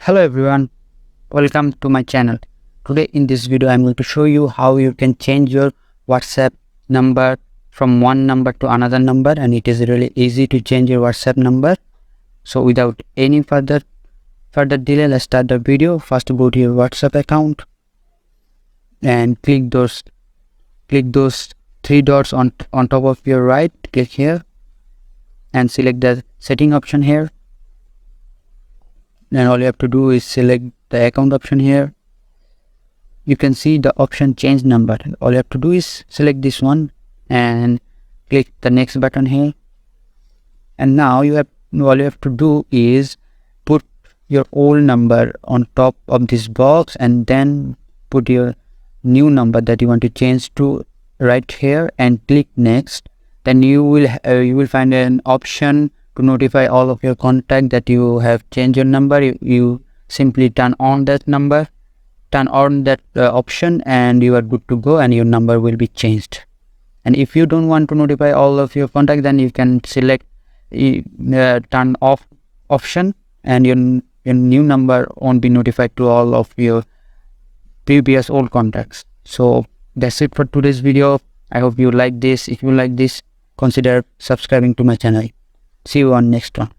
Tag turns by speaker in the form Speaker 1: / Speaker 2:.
Speaker 1: Hello everyone, welcome to my channel. Today in this video I'm going to show you how you can change your WhatsApp number from one number to another number, and it is really easy to change your WhatsApp number. So without any further delay, let's start the video. First, go to your WhatsApp account and click those three dots on top of your right. Click here and select the setting option here. Then all you have to do is select the account option here. You can see the option change number. All you have to do is select this one and click the next button here. And now all you have to do is put your old number on top of this box and then put your new number that you want to change to right here and click next. Then you will find an option to notify all of your contacts that you have changed your number. You simply turn on that option and you are good to go, and your number will be changed. And if you don't want to notify all of your contacts, then you can select turn off option, and your new number won't be notified to all of your previous old contacts. So that's it for today's video. I hope you like this. If you like this, consider subscribing to my channel. See you on next one.